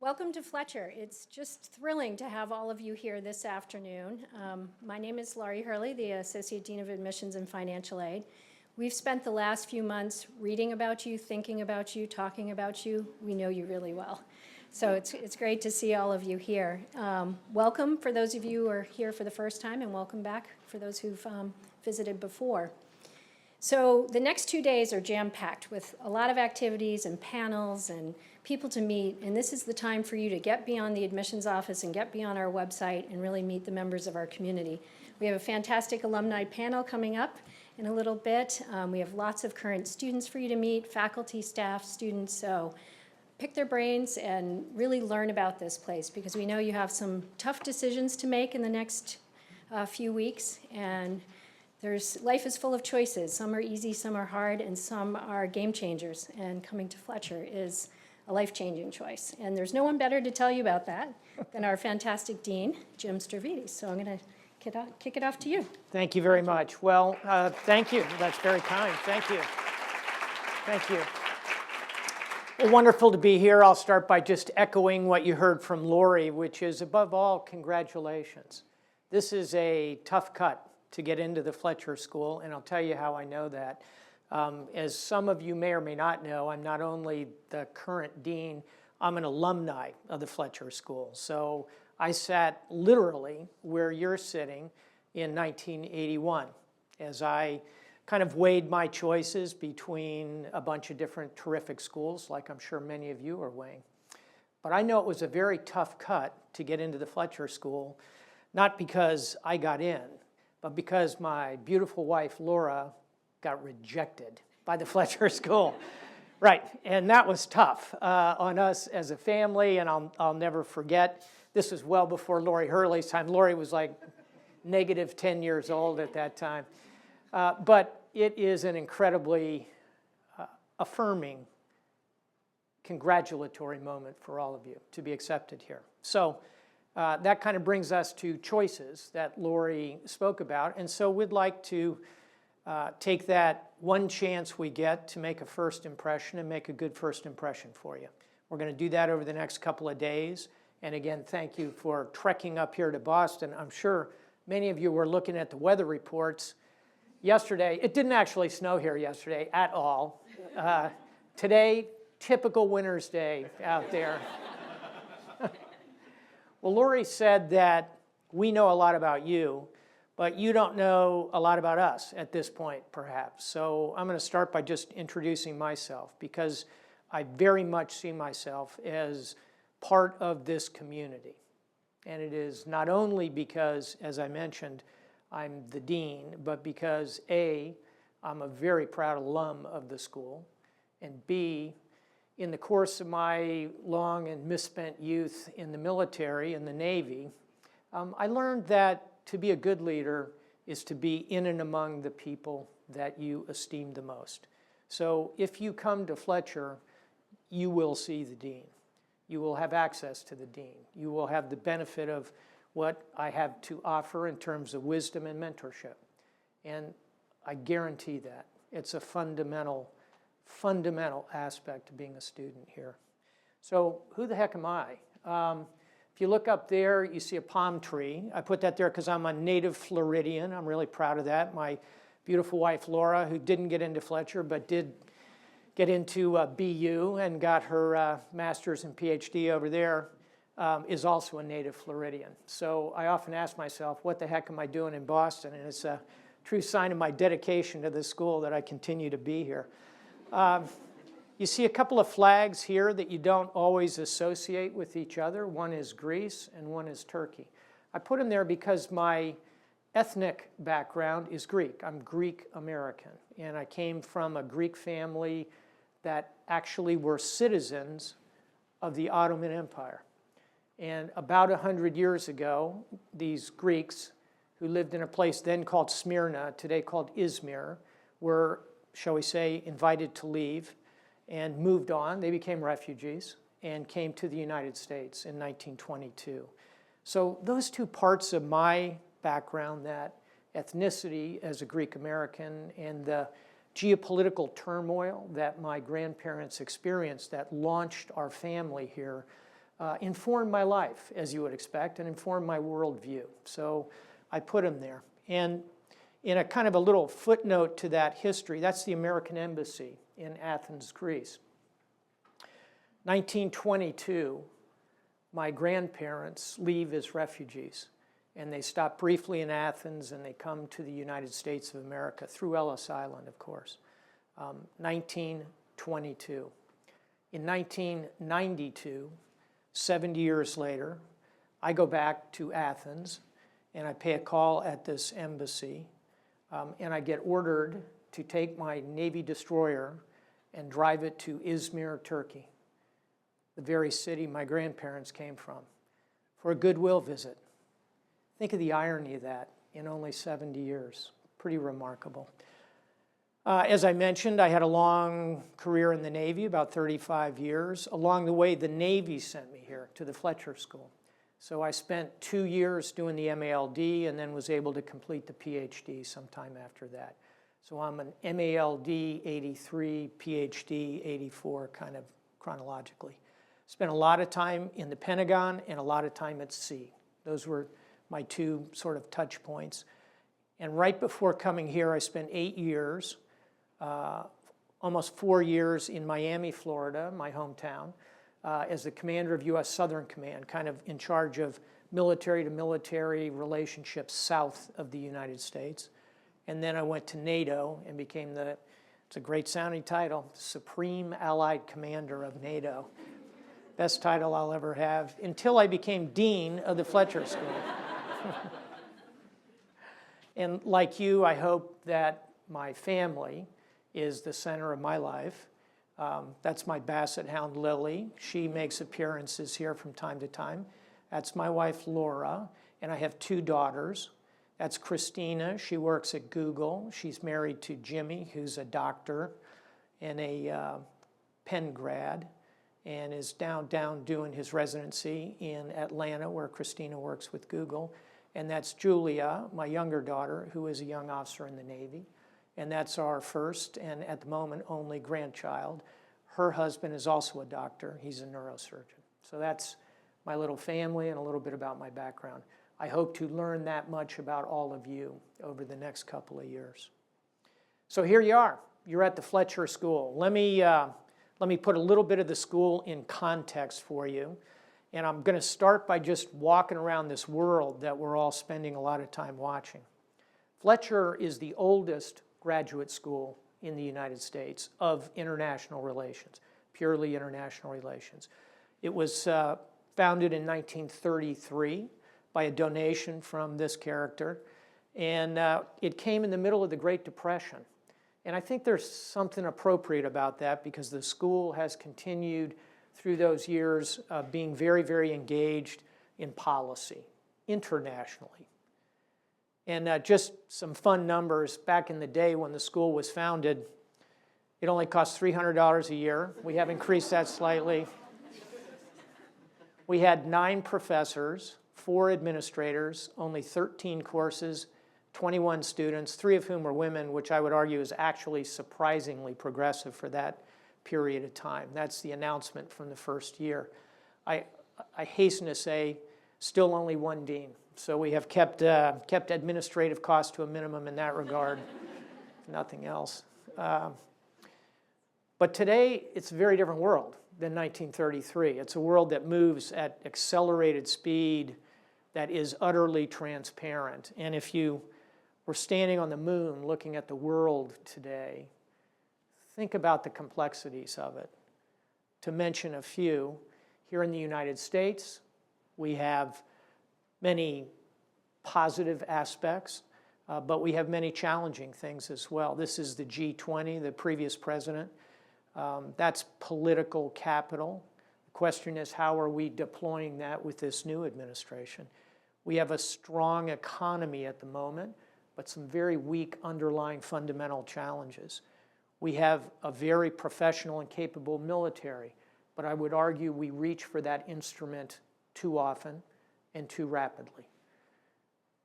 Welcome to Fletcher. It's just thrilling to have all of you here this afternoon. My name is Laurie Hurley, the Associate Dean of Admissions and Financial Aid. We've spent the last few months reading about you, thinking about you, talking about you. We know you really well. So it's great to see all of you here. Welcome for those of you who are here for the first time, and welcome back for those who've visited before. So the next 2 days are jam-packed with a lot of activities and panels and people to meet, and this is the time for you to get beyond the admissions office and get beyond our website and really meet the members of our community. We have a fantastic alumni panel coming up in a little bit. We have lots of current students for you to meet, faculty, staff, students, so pick their brains and really learn about this place because we know you have some tough decisions to make in the next few weeks, and life is full of choices. Some are easy, some are hard, and some are game changers. And coming to Fletcher is a life-changing choice. And there's no one better to tell you about that than our fantastic dean, Jim Stavridis. So I'm going to kick it off to you. Thank you very much. Well, thank you. That's very kind. Thank you. Thank you. Well, wonderful to be here. I'll start by just echoing what you heard from Lori, which is, above all, congratulations. This is a tough cut to get into the Fletcher School, and I'll tell you how I know that. As some of you may or may not know, I'm not only the current dean, I'm an alumni of the Fletcher School. So I sat literally where you're sitting in 1981 as I kind of weighed my choices between a bunch of different terrific schools, like I'm sure many of you are weighing. But I know it was a very tough cut to get into the Fletcher School, not because I got in, but because my beautiful wife, Laura, got rejected by the Fletcher School. Right, and that was tough on us as a family, and I'll never forget. This was well before Lori Hurley's time. Lori was like negative 10 years old at that time. But it is an incredibly affirming, congratulatory moment for all of you to be accepted here. So that kind of brings us to choices that Lori spoke about. And so we'd like to take that one chance we get to make a first impression and make a good first impression for you. We're going to do that over the next couple of days. And again, thank you for trekking up here to Boston. I'm sure many of you were looking at the weather reports yesterday. It didn't actually snow here yesterday at all. Today, typical winter's day out there. Well, Lori said that we know a lot about you, but you don't know a lot about us at this point, perhaps. So I'm going to start by just introducing myself because I very much see myself as part of this community. And it is not only because, as I mentioned, I'm the dean, but because A, I'm a very proud alum of the school, and B, in the course of my long and misspent youth in the military, in the Navy, I learned that to be a good leader is to be in and among the people that you esteem the most. So if you come to Fletcher, you will see the dean. You will have access to the dean. You will have the benefit of what I have to offer in terms of wisdom and mentorship. And I guarantee that. It's a fundamental aspect of being a student here. So who the heck am I? If you look up there, you see a palm tree. I put that there because I'm a native Floridian. I'm really proud of that. My beautiful wife, Laura, who didn't get into Fletcher, but did get into BU and got her master's and PhD over there, is also a native Floridian. So I often ask myself, what the heck am I doing in Boston? And it's a true sign of my dedication to this school that I continue to be here. You see a couple of flags here that you don't always associate with each other. One is Greece and one is Turkey. I put them there because my ethnic background is Greek. I'm Greek American, and I came from a Greek family that actually were citizens of the Ottoman Empire. And about 100 years ago, these Greeks who lived in a place then called Smyrna, today called Izmir, were, shall we say, invited to leave and moved on. They became refugees and came to the United States in 1922. So those two parts of my background, that ethnicity as a Greek American and the geopolitical turmoil that my grandparents experienced that launched our family here, informed my life, as you would expect, and informed my worldview. So I put them there. And in a kind of a little footnote to that history, that's the American Embassy in Athens, Greece. 1922, my grandparents leave as refugees, and they stop briefly in Athens, and they come to the United States of America through Ellis Island, of course. 1922. In 1992, 70 years later, I go back to Athens, and I pay a call at this embassy, and I get ordered to take my Navy destroyer and drive it to Izmir, Turkey, the very city my grandparents came from, for a goodwill visit. Think of the irony of that in only 70 years. Pretty remarkable. As I mentioned, I had a long career in the Navy, about 35 years. Along the way, the Navy sent me here to the Fletcher School. So I spent 2 years doing the MALD and then was able to complete the PhD sometime after that. So I'm an MALD 83, PhD 84, kind of chronologically. Spent a lot of time in the Pentagon and a lot of time at sea. Those were my two sort of touch points. And right before coming here, I spent 8 years, almost 4 years in Miami, Florida, my hometown, as the commander of U.S. Southern Command, kind of in charge of military-to-military relationships south of the United States. And then I went to NATO and became it's a great sounding title, Supreme Allied Commander of NATO. Best title I'll ever have, until I became Dean of the Fletcher School. And like you, I hope that my family is the center of my life. That's my Basset Hound, Lily. She makes appearances here from time to time. That's my wife, Laura, and I have 2 daughters. That's Christina. She works at Google. She's married to Jimmy, who's a doctor and a Penn grad, and is down doing his residency in Atlanta, where Christina works with Google. And that's Julia, my younger daughter, who is a young officer in the Navy. And that's our first and at the moment only grandchild. Her husband is also a doctor. He's a neurosurgeon. So that's my little family and a little bit about my background. I hope to learn that much about all of you over the next couple of years. So here you are. You're at the Fletcher School. Let me put a little bit of the school in context for you. And I'm going to start by just walking around this world that we're all spending a lot of time watching. Fletcher is the oldest graduate school in the United States of international relations, purely international relations. It was founded in 1933 by a donation from this character, and it came in the middle of the Great Depression. And I think there's something appropriate about that because the school has continued through those years being very, very engaged in policy internationally. And just some fun numbers. Back in the day when the school was founded, it only cost $300 a year. We have increased that slightly. We had 9 professors, 4 administrators, only 13 courses, 21 students, 3 of whom were women, which I would argue is actually surprisingly progressive for that period of time. That's the announcement from the first year. I hasten to say, still only 1 dean. So we have kept administrative costs to a minimum in that regard, nothing else. But today, it's a very different world than 1933. It's a world that moves at accelerated speed, that is utterly transparent. And if you were standing on the moon looking at the world today, think about the complexities of it. To mention a few, here in the United States, we have many positive aspects, but we have many challenging things as well. This is the G20, the previous president. That's political capital. The question is, how are we deploying that with this new administration? We have a strong economy at the moment, but some very weak underlying fundamental challenges. We have a very professional and capable military, but I would argue we reach for that instrument too often and too rapidly.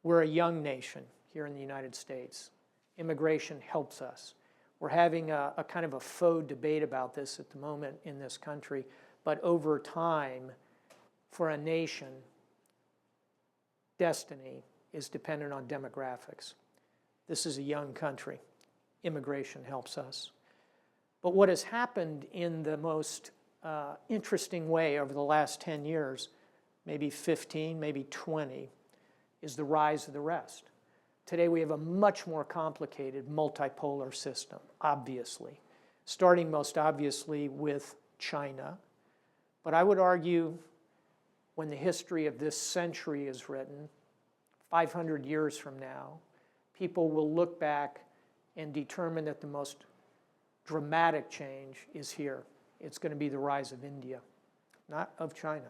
We're a young nation here in the United States. Immigration helps us. We're having a kind of a faux debate about this at the moment in this country, but over time, for a nation, destiny is dependent on demographics. This is a young country. Immigration helps us. But what has happened in the most interesting way over the last 10 years, maybe 15, maybe 20, is the rise of the rest. Today we have a much more complicated multipolar system, obviously, starting most obviously with China. But I would argue when the history of this century is written, 500 years from now, people will look back and determine that the most dramatic change is here. It's going to be the rise of India, not of China.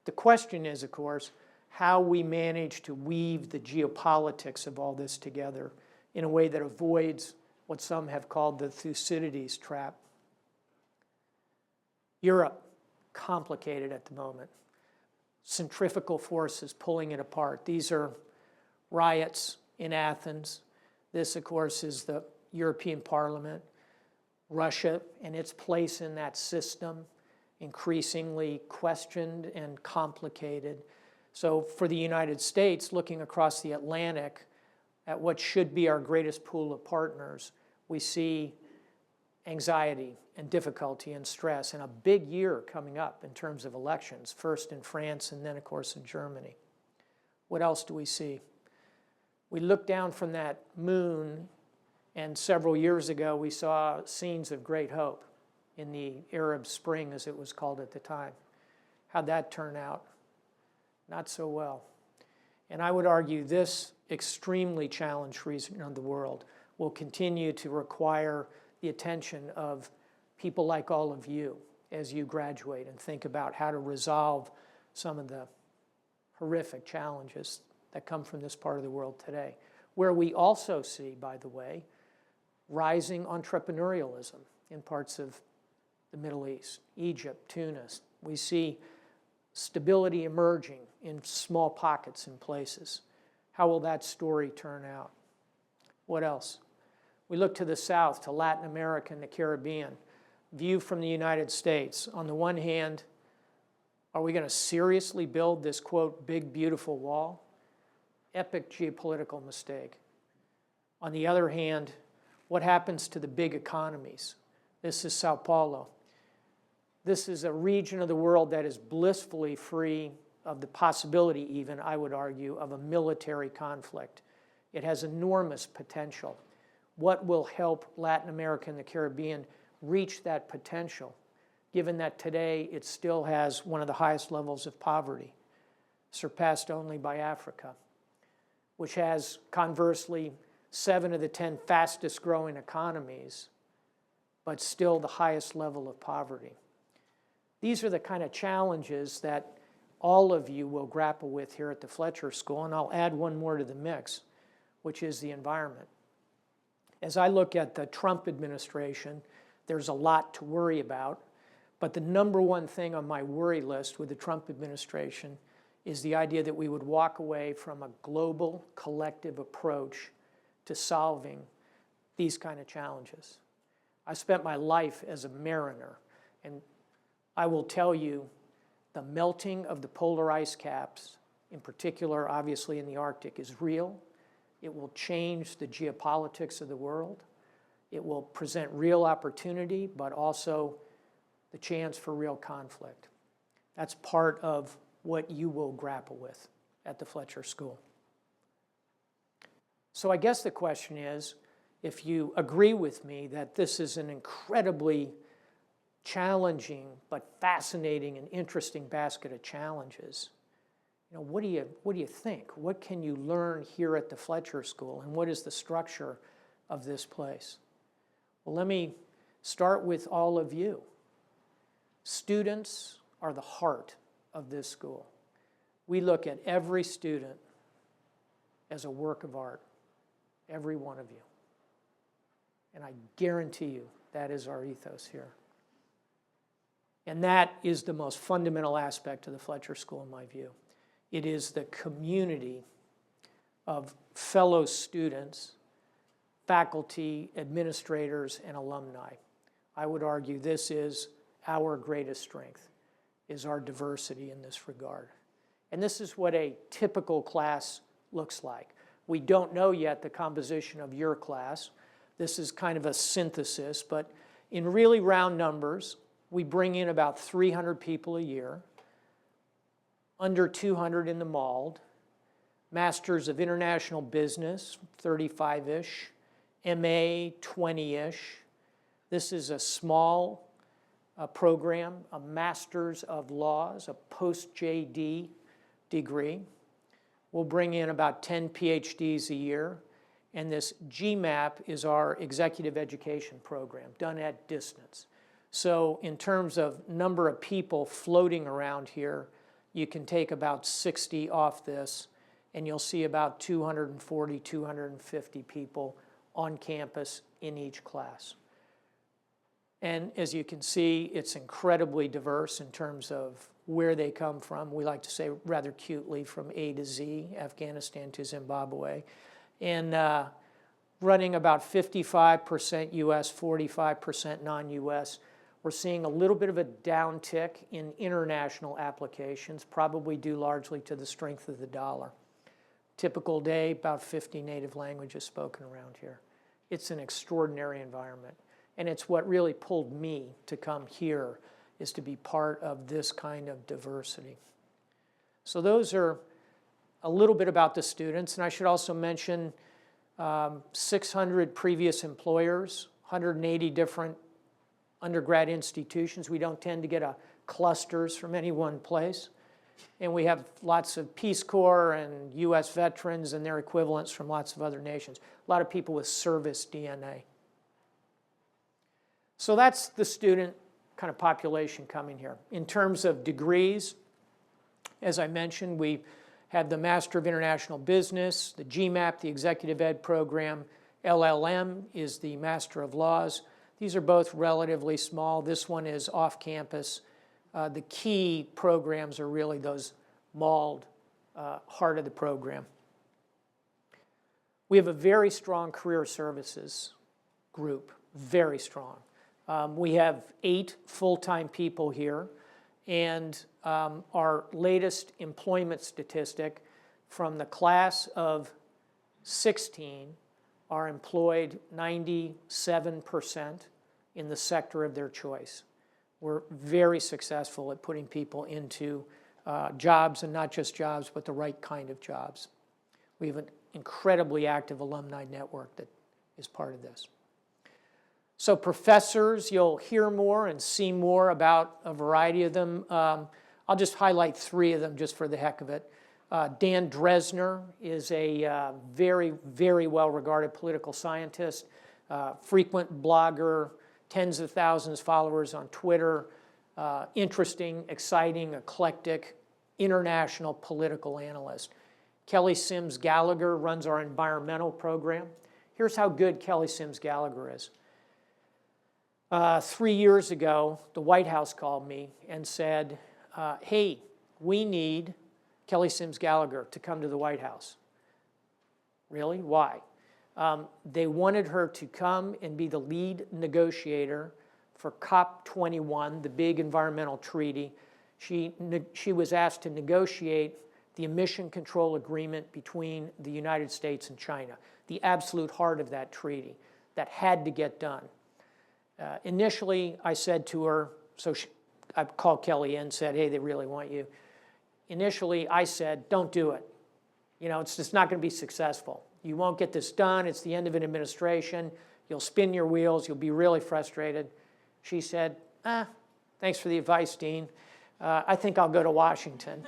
The question is, of course, how we manage to weave the geopolitics of all this together in a way that avoids what some have called the Thucydides trap. Europe, complicated at the moment. Centrifugal forces pulling it apart. These are riots in Athens. This, of course, is the European Parliament. Russia and its place in that system, increasingly questioned and complicated. So for the United States, looking across the Atlantic at what should be our greatest pool of partners, we see anxiety and difficulty and stress, and a big year coming up in terms of elections, first in France and then, of course, in Germany. What else do we see? We look down from that moon, and several years ago we saw scenes of great hope in the Arab Spring, as it was called at the time. How'd that turn out? Not so well. And I would argue this extremely challenged region of the world will continue to require the attention of people like all of you as you graduate and think about how to resolve some of the horrific challenges that come from this part of the world today, where we also see, by the way, rising entrepreneurialism in parts of the Middle East, Egypt, Tunis. We see stability emerging in small pockets and places. How will that story turn out? What else? We look to the south, to Latin America and the Caribbean. View from the United States. On the one hand, are we going to seriously build this, quote, big, beautiful wall? Epic geopolitical mistake. On the other hand, what happens to the big economies? This is Sao Paulo. This is a region of the world that is blissfully free of the possibility even, I would argue, of a military conflict. It has enormous potential. What will help Latin America and the Caribbean reach that potential, given that today it still has one of the highest levels of poverty, surpassed only by Africa, which has, conversely, 7 of the 10 fastest growing economies, but still the highest level of poverty. These are the kind of challenges that all of you will grapple with here at the Fletcher School, and I'll add one more to the mix, which is the environment. As I look at the Trump administration, there's a lot to worry about, but the number one thing on my worry list with the Trump administration is the idea that we would walk away from a global, collective approach to solving these kind of challenges. I spent my life as a mariner, and I will tell you the melting of the polar ice caps, in particular, obviously in the Arctic, is real. It will change the geopolitics of the world. It will present real opportunity, but also the chance for real conflict. That's part of what you will grapple with at the Fletcher School. So I guess the question is, if you agree with me that this is an incredibly challenging but fascinating and interesting basket of challenges, what do you think? What can you learn here at the Fletcher School, and what is the structure of this place? Well, let me start with all of you. Students are the heart of this school. We look at every student as a work of art, every one of you. And I guarantee you that is our ethos here. And that is the most fundamental aspect of the Fletcher School in my view. It is the community of fellow students, faculty, administrators, and alumni. I would argue this is our greatest strength. is our diversity in this regard. And this is what a typical class looks like. We don't know yet the composition of your class. This is kind of a synthesis, but in really round numbers, we bring in about 300 people a year, under 200 in the MALD, Masters of International Business, 35-ish, MA, 20-ish. This is a small program, a Masters of Laws, a post-JD degree. We'll bring in about 10 PhDs a year. And this GMAP is our executive education program, done at distance. So in terms of number of people floating around here, you can take about 60 off this, and you'll see about 240, 250 people on campus in each class. And as you can see, it's incredibly diverse in terms of where they come from. We like to say rather cutely from A to Z, Afghanistan to Zimbabwe. And running about 55% US, 45% non-US. We're seeing a little bit of a downtick in international applications, probably due largely to the strength of the dollar. Typical day, about 50 native languages spoken around here. It's an extraordinary environment. And it's what really pulled me to come here, is to be part of this kind of diversity. So those are a little bit about the students. And I should also mention 600 previous employers, 180 different undergrad institutions. We don't tend to get clusters from any one place. And we have lots of Peace Corps and US veterans and their equivalents from lots of other nations. A lot of people with service DNA. So that's the student kind of population coming here. In terms of degrees, as I mentioned, we have the Master of International Business, the GMAP, the Executive Ed program. LLM is the Master of Laws. These are both relatively small. This one is off campus. The key programs are really those mauled heart of the program. We have a very strong career services group, very strong. We have 8 full-time people here, and our latest employment statistic from the class of 16 are employed 97% in the sector of their choice. We're very successful at putting people into jobs, and not just jobs, but the right kind of jobs. We have an incredibly active alumni network that is part of this. So professors, you'll hear more and see more about a variety of them. I'll just highlight 3 of them just for the heck of it. Dan Dresner is a very, very well-regarded political scientist, frequent blogger, tens of thousands of followers on Twitter, interesting, exciting, eclectic, international political analyst. Kelly Sims Gallagher runs our environmental program. Here's how good Kelly Sims Gallagher is. 3 years ago, the White House called me and said, hey, we need Kelly Sims Gallagher to come to the White House. Really? Why? They wanted her to come and be the lead negotiator for COP21, the big environmental treaty. She was asked to negotiate the emission control agreement between the United States and China, the absolute heart of that treaty that had to get done. Initially, I said to her, I called Kelly in and said, hey, they really want you. Initially, I said, don't do it. You know, it's just not going to be successful. You won't get this done. It's the end of an administration. You'll spin your wheels. You'll be really frustrated. She said, thanks for the advice, Dean. I think I'll go to Washington.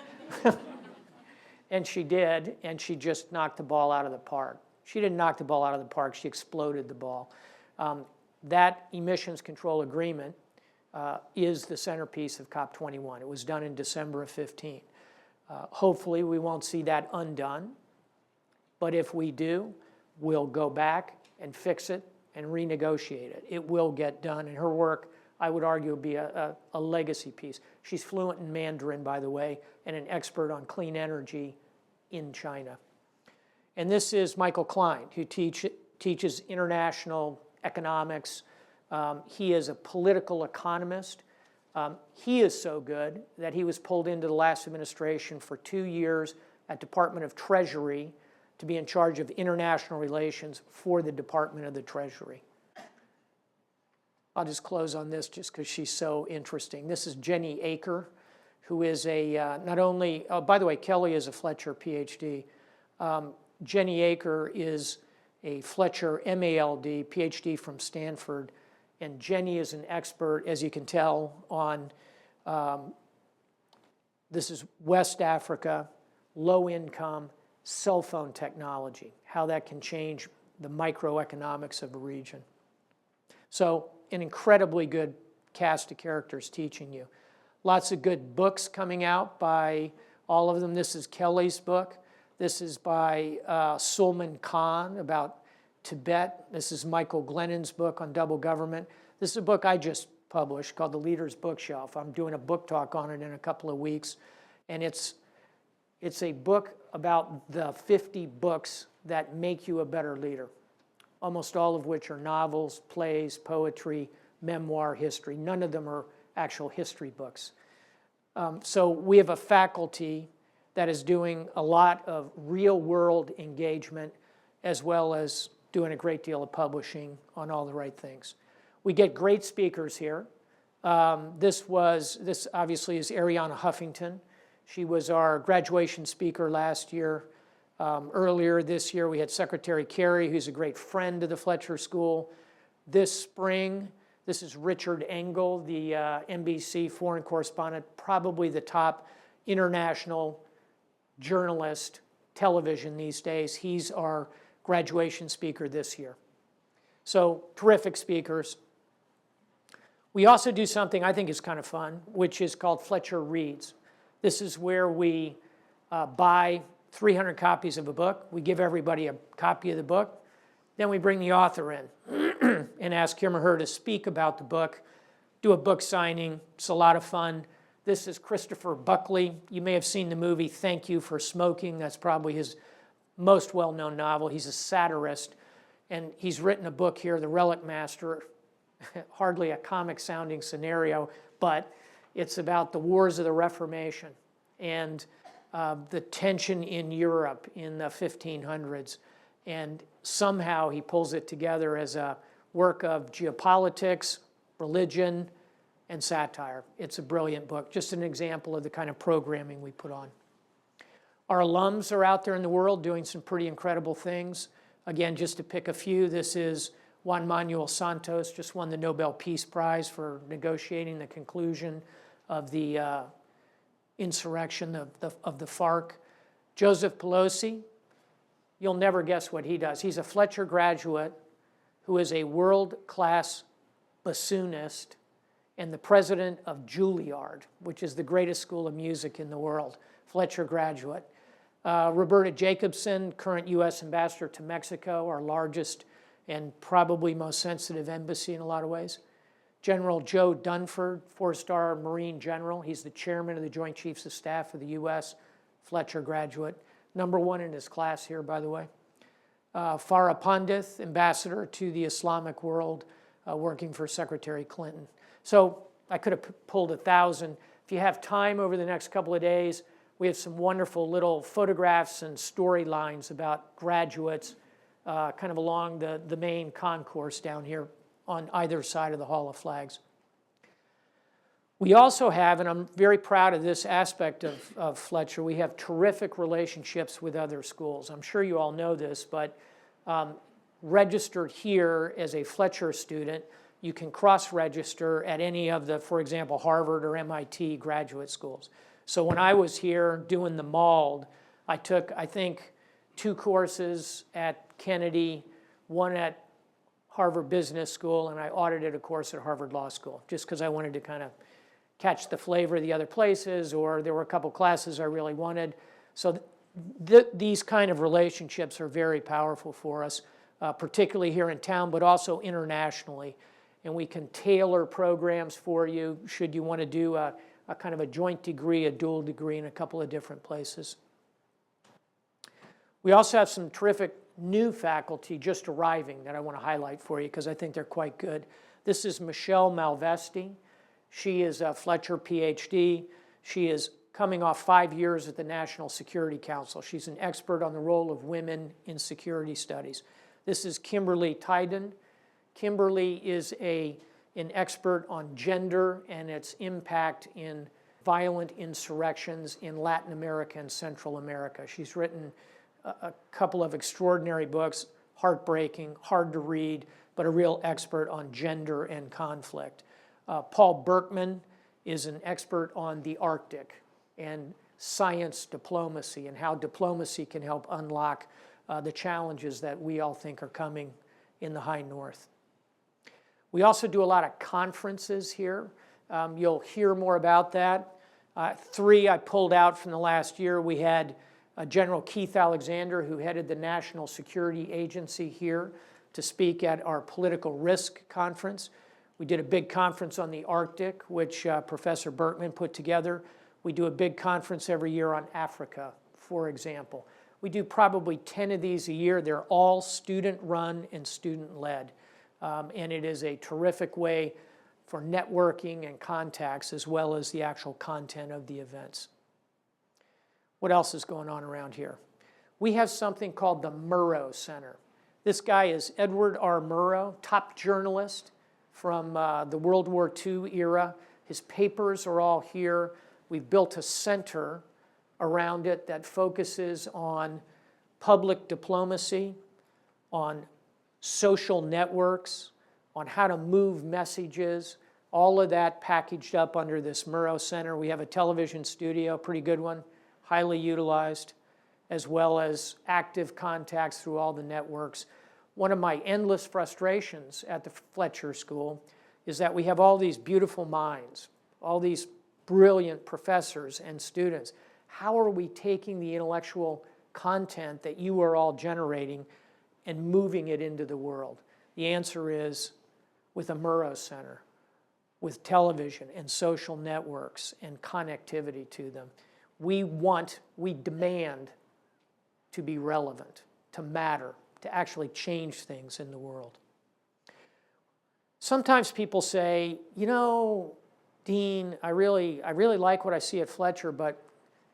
And she did, and she just knocked the ball out of the park. She didn't knock the ball out of the park. She exploded the ball. That emissions control agreement is the centerpiece of COP21. It was done in December of 15. Hopefully, we won't see that undone. But if we do, we'll go back and fix it and renegotiate it. It will get done. And her work, I would argue, would be a legacy piece. She's fluent in Mandarin, by the way, and an expert on clean energy in China. And this is Michael Klein, who teaches international economics. He is a political economist. He is so good that he was pulled into the last administration for 2 years at Department of Treasury to be in charge of international relations for the Department of the Treasury. I'll just close on this just because she's so interesting. This is Jenny Aker, who is a, not only, oh, by the way, Kelly is a Fletcher PhD. Jenny Aker is a Fletcher MALD, PhD from Stanford. And Jenny is an expert, as you can tell, on, this is West Africa, low income, cell phone technology, how that can change the microeconomics of a region. So an incredibly good cast of characters teaching you. Lots of good books coming out by all of them. This is Kelly's book. This is by Sulman Khan about Tibet. This is Michael Glennon's book on double government. This is a book I just published called The Leader's Bookshelf. I'm doing a book talk on it in a couple of weeks. And it's a book about the 50 books that make you a better leader, almost all of which are novels, plays, poetry, memoir, history. None of them are actual history books. So we have a faculty that is doing a lot of real-world engagement as well as doing a great deal of publishing on all the right things. We get great speakers here. This obviously is Ariana Huffington. She was our graduation speaker last year. Earlier this year, we had Secretary Kerry, who's a great friend of the Fletcher School. This spring, this is Richard Engel, the NBC foreign correspondent, probably the top international journalist, television these days. He's our graduation speaker this year. So terrific speakers. We also do something I think is kind of fun, which is called Fletcher Reads. This is where we buy 300 copies of a book. We give everybody a copy of the book. Then we bring the author in and ask him or her to speak about the book, do a book signing. It's a lot of fun. This is Christopher Buckley. You may have seen the movie Thank You for Smoking. That's probably his most well-known novel. He's a satirist, and he's written a book here, The Relic Master. Hardly a comic-sounding scenario, but it's about the wars of the Reformation and the tension in Europe in the 1500s. And somehow he pulls it together as a work of geopolitics, religion, and satire. It's a brilliant book, just an example of the kind of programming we put on. Our alums are out there in the world doing some pretty incredible things. Again, just to pick a few, this is Juan Manuel Santos, just won the Nobel Peace Prize for negotiating the conclusion of the insurrection of the FARC. Joseph Pelosi, you'll never guess what he does. He's a Fletcher graduate who is a world-class bassoonist and the president of Juilliard, which is the greatest school of music in the world, Fletcher graduate. Roberta Jacobson, current U.S. ambassador to Mexico, our largest and probably most sensitive embassy in a lot of ways. General Joe Dunford, 4-star Marine general. He's the chairman of the Joint Chiefs of Staff of the U.S., Fletcher graduate. #1 in his class here, by the way. Farah Pandith, ambassador to the Islamic world, working for Secretary Clinton. So I could have pulled 1,000. If you have time over the next couple of days, we have some wonderful little photographs and storylines about graduates kind of along the main concourse down here on either side of the Hall of Flags. We also have, and I'm very proud of this aspect of Fletcher, we have terrific relationships with other schools. I'm sure you all know this, but registered here as a Fletcher student, you can cross-register at any of the, for example, Harvard or MIT graduate schools. So when I was here doing the MALD, I took, I think, 2 courses at Kennedy, 1 at Harvard Business School, and I audited a course at Harvard Law School, just because I wanted to kind of catch the flavor of the other places, or there were a couple classes I really wanted. So these kind of relationships are very powerful for us, particularly here in town, but also internationally. And we can tailor programs for you should you want to do a kind of a joint degree, a dual degree in a couple of different places. We also have some terrific new faculty just arriving that I want to highlight for you because I think they're quite good. This is Michelle Malvesti. She is a Fletcher PhD. She is coming off 5 years at the National Security Council. She's an expert on the role of women in security studies. This is Kimberly Tyden. Kimberly is an expert on gender and its impact in violent insurrections in Latin America and Central America. She's written a couple of extraordinary books, heartbreaking, hard to read, but a real expert on gender and conflict. Paul Berkman is an expert on the Arctic and science diplomacy and how diplomacy can help unlock the challenges that we all think are coming in the high north. We also do a lot of conferences here. You'll hear more about that. 3 I pulled out from the last year. We had General Keith Alexander, who headed the National Security Agency, here to speak at our political risk conference. We did a big conference on the Arctic, which Professor Berkman put together. We do a big conference every year on Africa, for example. We do probably 10 of these a year. They're all student-run and student-led. And it is a terrific way for networking and contacts, as well as the actual content of the events. What else is going on around here? We have something called the Murrow Center. This guy is Edward R. Murrow, top journalist from the World War II era. His papers are all here. We've built a center around it that focuses on public diplomacy, on social networks, on how to move messages, all of that packaged up under this Murrow Center. We have a television studio, pretty good one, highly utilized, as well as active contacts through all the networks. One of my endless frustrations at the Fletcher School is that we have all these beautiful minds, all these brilliant professors and students. How are we taking the intellectual content that you are all generating and moving it into the world? The answer is with a Murrow Center, with television and social networks and connectivity to them. We demand to be relevant, to matter, to actually change things in the world. Sometimes people say, you know, Dean, I really like what I see at Fletcher, but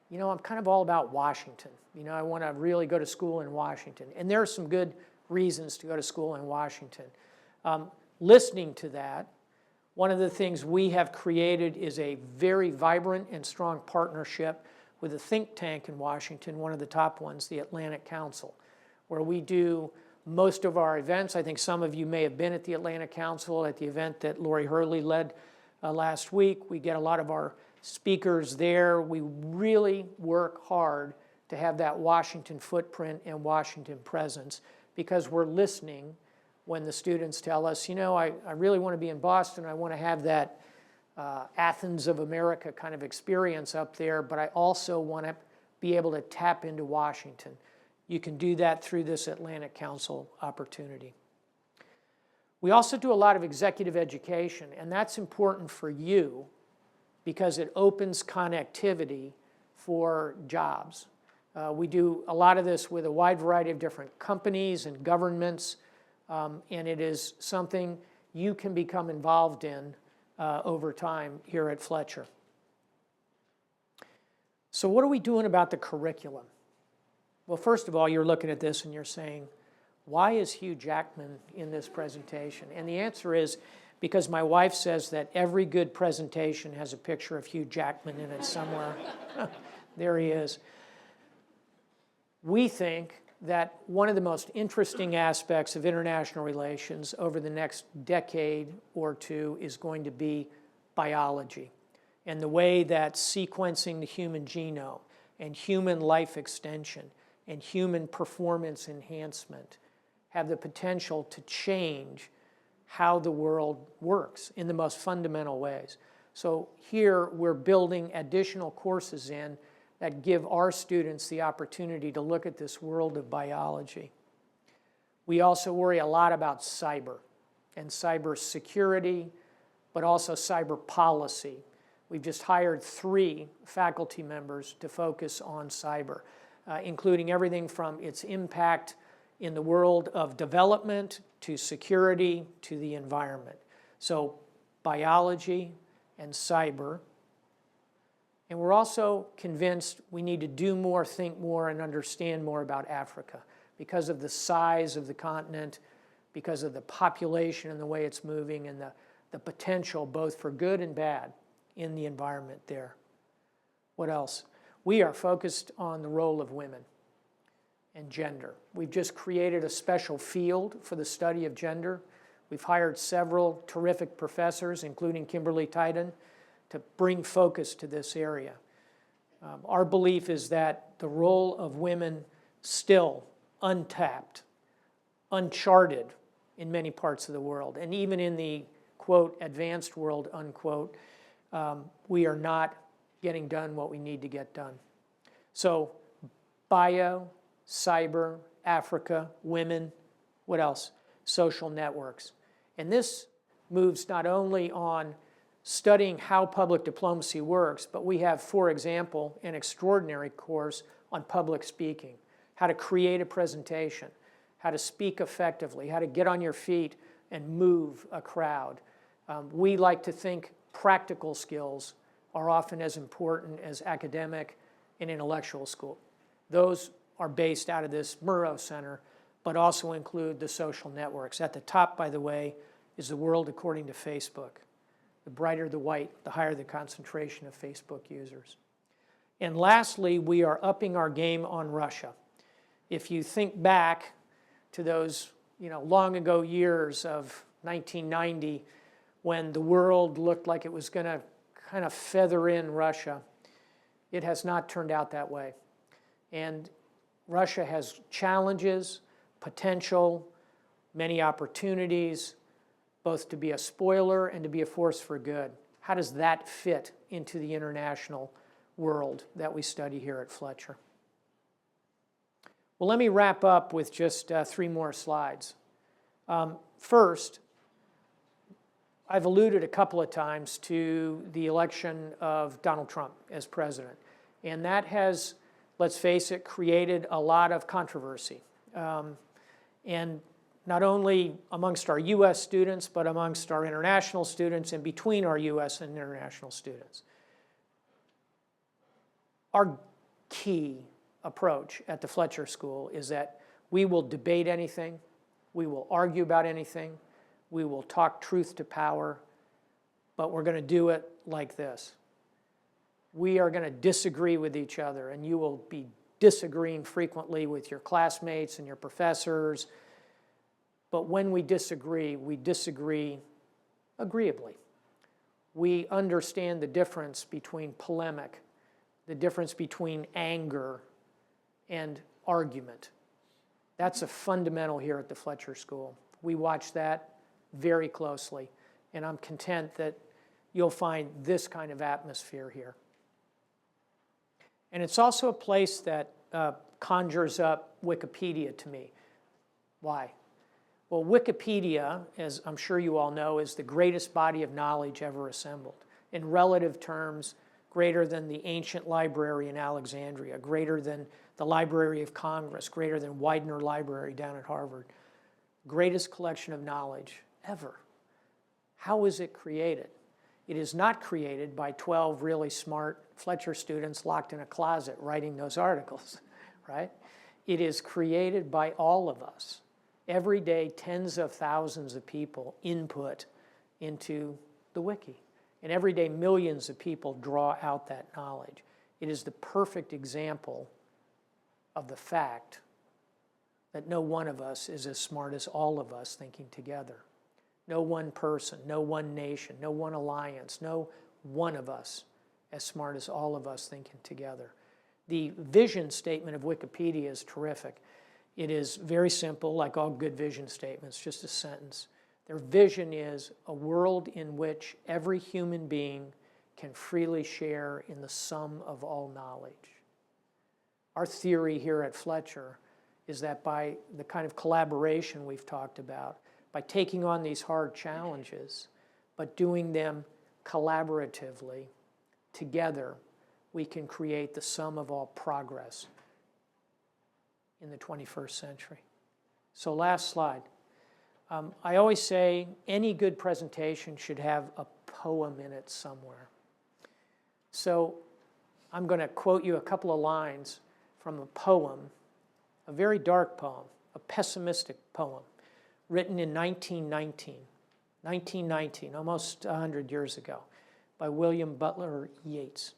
you know, I'm kind of all about Washington. You know, I want to really go to school in Washington. And there are some good reasons to go to school in Washington. Listening to that, one of the things we have created is a very vibrant and strong partnership with a think tank in Washington, one of the top ones, the Atlantic Council, where we do most of our events. I think some of you may have been at the Atlantic Council at the event that Lori Hurley led last week. We get a lot of our speakers there. We really work hard to have that Washington footprint and Washington presence because we're listening when the students tell us, you know, I really want to be in Boston. I want to have that Athens of America kind of experience up there, but I also want to be able to tap into Washington. You can do that through this Atlantic Council opportunity. We also do a lot of executive education, and that's important for you because it opens connectivity for jobs. We do a lot of this with a wide variety of different companies and governments, and it is something you can become involved in over time here at Fletcher. So what are we doing about the curriculum? Well, first of all, you're looking at this and you're saying, why is Hugh Jackman in this presentation? And the answer is because my wife says that every good presentation has a picture of Hugh Jackman in it somewhere. There he is. We think that one of the most interesting aspects of international relations over the next decade or two is going to be biology and the way that sequencing the human genome and human life extension and human performance enhancement have the potential to change how the world works in the most fundamental ways. So here we're building additional courses in that give our students the opportunity to look at this world of biology. We also worry a lot about cyber and cyber security, but also cyber policy. We've just hired 3 faculty members to focus on cyber, including everything from its impact in the world of development to security to the environment. So biology and cyber. And we're also convinced we need to do more, think more, and understand more about Africa because of the size of the continent, because of the population and the way it's moving, and the potential both for good and bad in the environment there. What else? We are focused on the role of women and gender. We've just created a special field for the study of gender. We've hired several terrific professors, including Kimberly Titan, to bring focus to this area. Our belief is that the role of women still untapped, uncharted in many parts of the world, and even in the, quote, advanced world, unquote, we are not getting done what we need to get done. So bio, cyber, Africa, women, what else? Social networks. And this moves not only on studying how public diplomacy works, but we have, for example, an extraordinary course on public speaking, how to create a presentation, how to speak effectively, how to get on your feet and move a crowd. We like to think practical skills are often as important as academic and intellectual school. Those are based out of this Murrow Center, but also include the social networks. At the top, by the way, is the world according to Facebook. The brighter the white, the higher the concentration of Facebook users. And lastly, we are upping our game on Russia. If you think back to those long ago years of 1990, when the world looked like it was going to kind of feather in Russia, it has not turned out that way. And Russia has challenges, potential, many opportunities, both to be a spoiler and to be a force for good. How does that fit into the international world that we study here at Fletcher? Well, let me wrap up with just 3 more slides. First, I've alluded a couple of times to the election of Donald Trump as president. And that has, let's face it, created a lot of controversy. And not only amongst our U.S. students, but amongst our international students and between our U.S. and international students. Our key approach at the Fletcher School is that we will debate anything, we will argue about anything, we will talk truth to power, but we're going to do it like this. We are going to disagree with each other, and you will be disagreeing frequently with your classmates and your professors. But when we disagree agreeably. We understand the difference between polemic, the difference between anger and argument. That's a fundamental here at the Fletcher School. We watch that very closely, and I'm content that you'll find this kind of atmosphere here. And it's also a place that conjures up Wikipedia to me. Why? Well, Wikipedia, as I'm sure you all know, is the greatest body of knowledge ever assembled. In relative terms, greater than the ancient library in Alexandria, greater than the Library of Congress, greater than Widener Library down at Harvard. Greatest collection of knowledge ever. How is it created? It is not created by 12 really smart Fletcher students locked in a closet writing those articles, right? It is created by all of us. Every day, tens of thousands of people input into the wiki. And every day, millions of people draw out that knowledge. It is the perfect example of the fact that no one of us is as smart as all of us thinking together. No one person, no one nation, no one alliance, no one of us as smart as all of us thinking together. The vision statement of Wikipedia is terrific. It is very simple, like all good vision statements, just a sentence. Their vision is a world in which every human being can freely share in the sum of all knowledge. Our theory here at Fletcher is that by the kind of collaboration we've talked about, by taking on these hard challenges, but doing them collaboratively, together, we can create the sum of all progress in the 21st century. So last slide. I always say any good presentation should have a poem in it somewhere. So I'm going to quote you a couple of lines from a poem, a very dark poem, a pessimistic poem, written in 1919, almost 100 years ago, by William Butler Yeats.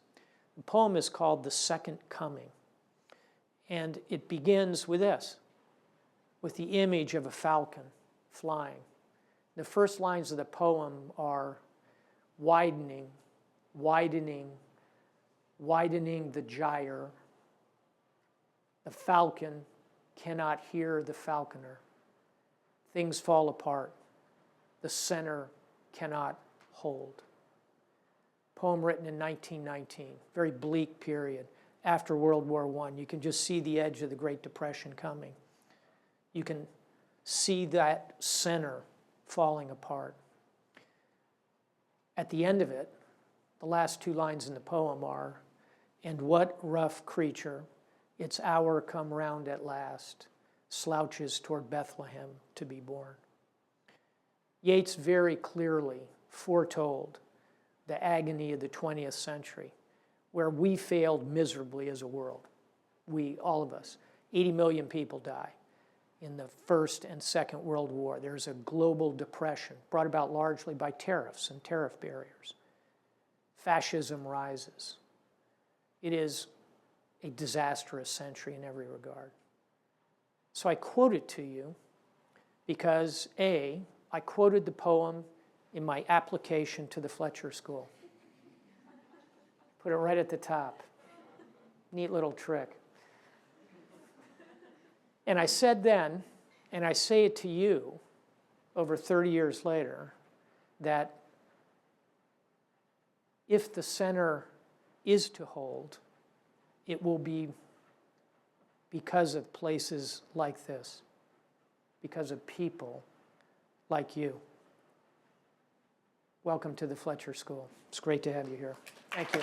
The poem is called The Second Coming, and it begins with this, with the image of a falcon flying. The first lines of the poem are widening, widening, widening the gyre. The falcon cannot hear the falconer. Things fall apart. The center cannot hold. Poem written in 1919, very bleak period. After World War I, you can just see the edge of the Great Depression coming. You can see that center falling apart. At the end of it, the last two lines in the poem are, "And what rough creature, its hour come round at last, slouches toward Bethlehem to be born." Yeats very clearly foretold the agony of the 20th century, where we failed miserably as a world. We, all of us. 80 million people die in the First and Second World War. There's a global depression brought about largely by tariffs and tariff barriers. Fascism rises. It is a disastrous century in every regard. So I quote it to you because, A, I quoted the poem in my application to the Fletcher School. Put it right at the top. Neat little trick. And I said then, and I say it to you over 30 years later, that if the center is to hold, it will be because of places like this, because of people like you. Welcome to the Fletcher School. It's great to have you here. Thank you.